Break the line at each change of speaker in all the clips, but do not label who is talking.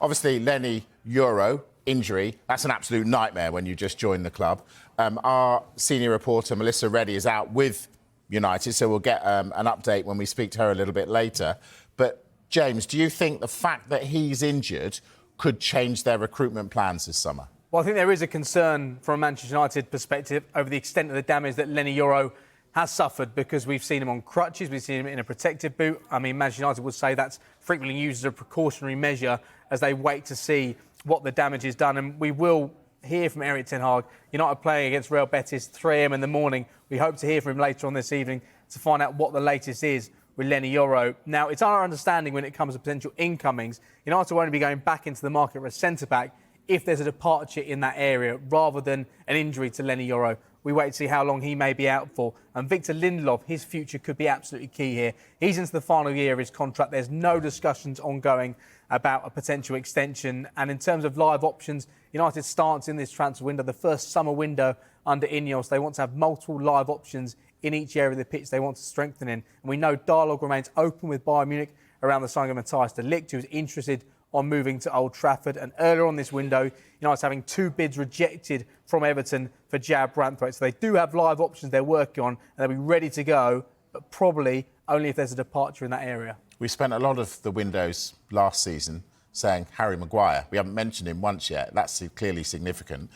Obviously, Lenny Yoro, injury, that's an absolute nightmare when you just join the club. Our senior reporter, Melissa Reddy, is out with United, so we'll get an update when we speak to her a little bit later. But, James, do you think the fact that he's injured could change their recruitment plans this summer?
Well, I think there is a concern from a Manchester United perspective over the extent of the damage that Lenny Yoro has suffered, because we've seen him on crutches, we've seen him in a protective boot. I mean, Manchester United would say that's frequently used as a precautionary measure as they wait to see what the damage is done. And we will hear from Erik ten Hag. United playing against Real Betis, 3 a.m. in the morning. We hope to hear from him later on this evening to find out what the latest is with Lenny Yoro. Now, it's our understanding when it comes to potential incomings, United will only be going back into the market for a centre-back if there's a departure in that area rather than an injury to Lenny Yoro. We wait to see how long he may be out for. And Victor Lindelof, his future could be absolutely key here. He's into the final year of his contract. There's no discussions ongoing about a potential extension. And in terms of live options, United's stance in this transfer window, the first summer window under Ineos, they want to have multiple live options in each area of the pitch they want to strengthen in. And we know dialogue remains open with Bayern Munich around the signing of Matthias de Ligt, who's interested on moving to Old Trafford. And earlier on this window, United's having 2 bids rejected from Everton for Jad Branthwaite. So they do have live options they're working on, and they'll be ready to go, but probably only if there's a departure in that area.
We spent a lot of the windows last season saying Harry Maguire. We haven't mentioned him once yet. That's clearly significant.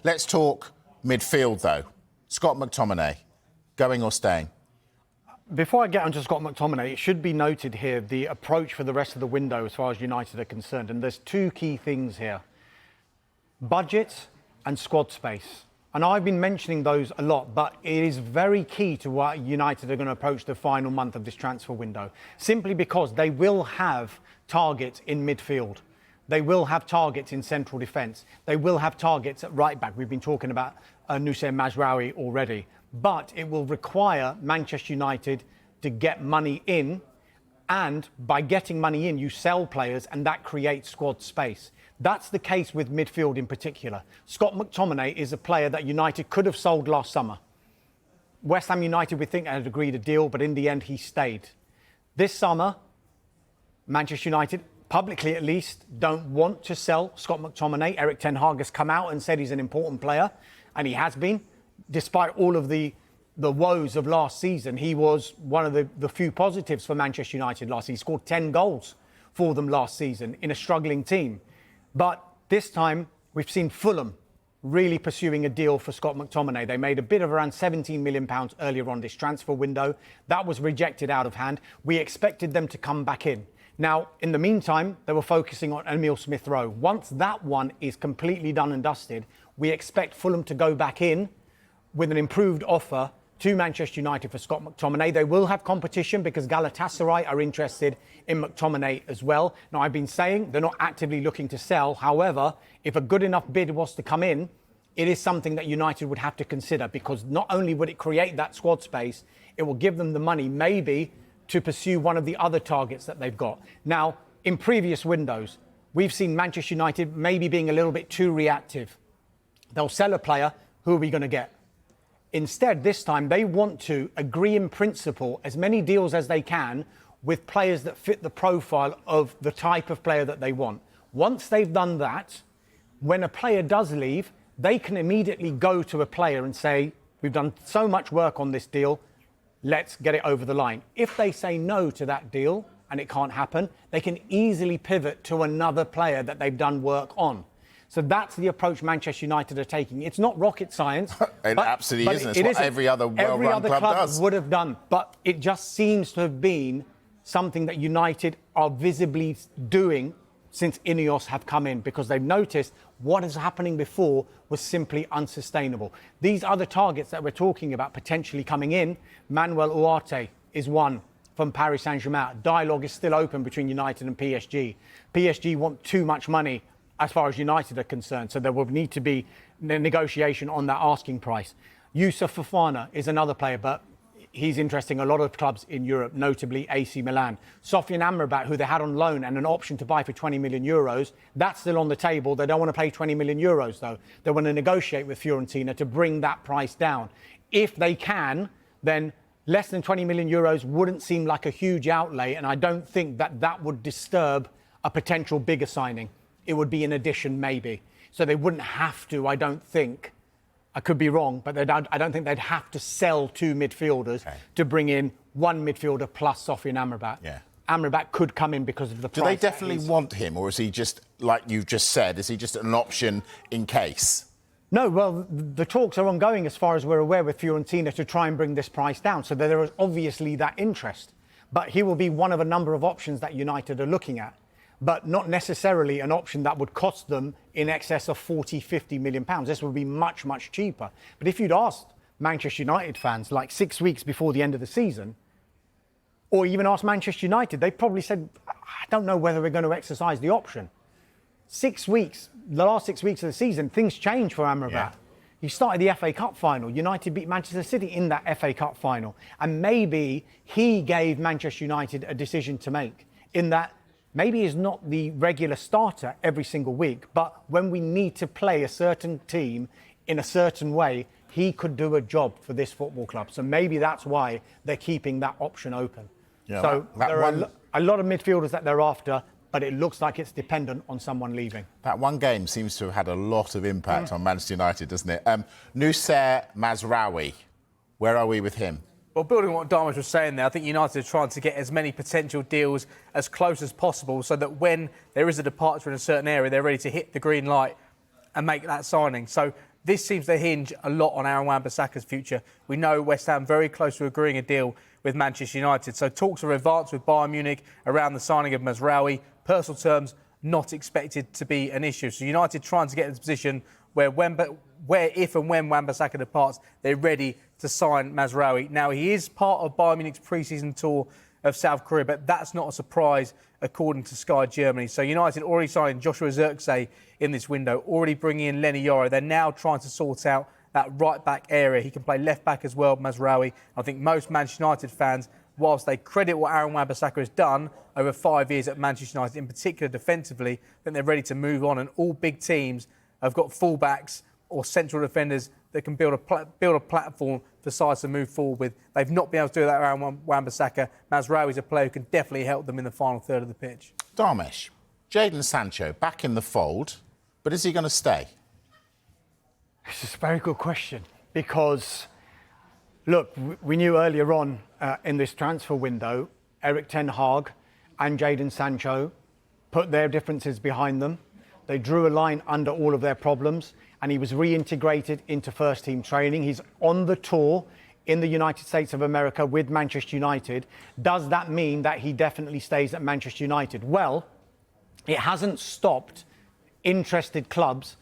Let's talk midfield, though. Scott McTominay, going or staying?
Before I get onto Scott McTominay, it should be noted here the approach for the rest of the window as far as United are concerned. And there's 2 key things here. Budget and squad space. And I've been mentioning those a lot, but it is very key to what United are going to approach the final month of this transfer window. Simply because they will have targets in midfield. They will have targets in central defence. They will have targets at right back. We've been talking about Noussair Mazraoui already. But it will require Manchester United to get money in, and by getting money in, you sell players, and that creates squad space. That's the case with midfield in particular. Scott McTominay is a player that United could have sold last summer. West Ham United, we think, had agreed a deal, but in the end, he stayed. This summer, Manchester United, publicly at least, don't want to sell Scott McTominay. Erik ten Hag has come out and said he's an important player, and he has been. Despite all of the woes of last season, he was one of the few positives for Manchester United last season. He scored 10 goals for them last season in a struggling team. But this time, we've seen Fulham really pursuing a deal for Scott McTominay. They made a bid of around £17 million earlier on this transfer window. That was rejected out of hand. We expected them to come back in. Now, in the meantime, they were focusing on Emile Smith-Rowe. Once that one is completely done and dusted, we expect Fulham to go back in with an improved offer to Manchester United for Scott McTominay. They will have competition because Galatasaray are interested in McTominay as well. Now, I've been saying they're not actively looking to sell. However, if a good enough bid was to come in, it is something that United would have to consider, because not only would it create that squad space, it will give them the money maybe to pursue one of the other targets that they've got. Now, in previous windows, we've seen Manchester United maybe being a little bit too reactive. They'll sell a player. Who are we going to get? Instead, this time, they want to agree in principle as many deals as they can with players that fit the profile of the type of player that they want. Once they've done that, when a player does leave, they can immediately go to a player and say, we've done so much work on this deal, let's get it over the line. If they say no to that deal and it can't happen, they can easily pivot to another player that they've done work on. So that's the approach Manchester United are taking. It's not rocket science.
It absolutely isn't. It's what every other well-run club does.
Would have done. But it just seems to have been something that United are visibly doing since Ineos have come in, because they've noticed what is happening before was simply unsustainable. These other targets that we're talking about potentially coming in, Manuel Ugarte is one from Paris Saint-Germain. Dialogue is still open between United and PSG. PSG want too much money as far as United are concerned, so there will need to be negotiation on that asking price. Youssouf Fofana is another player, but he's interesting a lot of clubs in Europe, notably AC Milan. Sofian Amrabat, who they had on loan and an option to buy for 20 million euros, that's still on the table. They don't want to pay 20 million euros, though. They want to negotiate with Fiorentina to bring that price down. If they can, then less than 20 million euros wouldn't seem like a huge outlay, and I don't think that that would disturb a potential bigger signing. it would be an addition maybe. So they wouldn't have to, I don't think. I could be wrong, but I don't think they'd have to sell 2 midfielders to bring in 1 midfielder plus Sofian Amrabat.
Yeah.
Amrabat could come in because of the price.
Do they definitely want him, or is he just, like you've just said, is he just an option in case?
No, well, the talks are ongoing as far as we're aware with Fiorentina to try and bring this price down. So there is obviously that interest. But he will be one of a number of options that United are looking at, but not necessarily an option that would cost them in excess of 40, 50 million pounds. This would be much, much cheaper. But if you'd asked Manchester United fans like 6 weeks before the end of the season, or even asked Manchester United, they probably said, I don't know whether we're going to exercise the option. 6 weeks, the last 6 weeks of the season, things changed for Amrabat.
Yeah.
You started the FA Cup final. United beat Manchester City in that FA Cup final. And maybe he gave Manchester United a decision to make in that maybe he's not the regular starter every single week, but when we need to play a certain team in a certain way, he could do a job for this football club. So maybe that's why they're keeping that option open.
Yeah,
so there
one...
are a lot of midfielders that they're after, but it looks like it's dependent on someone leaving.
That one game seems to have had a lot of impact on Manchester United, doesn't it? Noussair Mazraoui, where are we with him?
Well, building on what Darmish was saying there, I think United are trying to get as many potential deals as close as possible so that when there is a departure in a certain area, they're ready to hit the green light and make that signing. So this seems to hinge a lot on Aaron Wan-Bissaka's future. We know West Ham very close to agreeing a deal with Manchester United. So talks are advanced with Bayern Munich around the signing of Mazraoui. Personal terms not expected to be an issue. So United trying to get in a position where if and when Wan-Bissaka departs, they're ready to sign Mazraoui. Now, he is part of Bayern Munich's pre-season tour of South Korea, but that's not a surprise according to Sky Germany. So United already signed Joshua Zirkzee in this window, already bringing in Lenny Yoro. They're now trying to sort out that right-back area. He can play left-back as well, Mazraoui. I think most Manchester United fans, whilst they credit what Aaron Wan-Bissaka has done over 5 years at Manchester United, in particular defensively, I think they're ready to move on. And all big teams have got full-backs or central defenders that can build a platform for sides to move forward with. They've not been able to do that around Wan-Bissaka. Mazraoui is a player who can definitely help them in the final third of the pitch.
Darmish, Jadon Sancho back in the fold, but is he going to stay?
This is a very good question because, look, we knew earlier on in this transfer window, Erik ten Hag and Jadon Sancho put their differences behind them. They drew a line under all of their problems and he was reintegrated into first team training. He's on the tour in the United States of America with Manchester United. Does that mean that he definitely stays at Manchester United? Well, it hasn't stopped interested clubs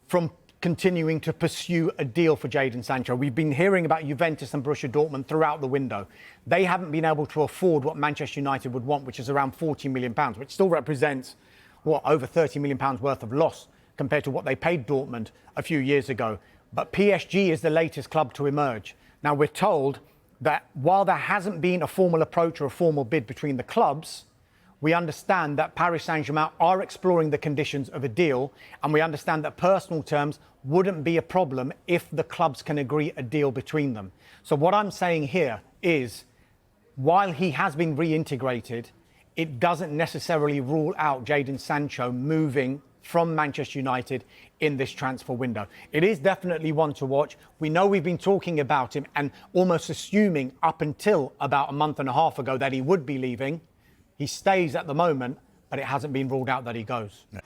from continuing to pursue a deal for Jadon Sancho. We've been hearing about Juventus and Borussia Dortmund throughout the window. They haven't been able to afford what Manchester United would want, which is around £40 million, which still represents, over £30 million worth of loss compared to what they paid Dortmund a few years ago. But PSG is the latest club to emerge. Now, we're told that while there hasn't been a formal approach or a formal bid between the clubs, we understand that Paris Saint-Germain are exploring the conditions of a deal, and we understand that personal terms wouldn't be a problem if the clubs can agree a deal between them. So what I'm saying here is, while he has been reintegrated, it doesn't necessarily rule out Jadon Sancho moving from Manchester United in this transfer window. It is definitely one to watch. We know we've been talking about him and almost assuming up until about a month and a half ago that he would be leaving. He stays at the moment, but it hasn't been ruled out that he goes.
No.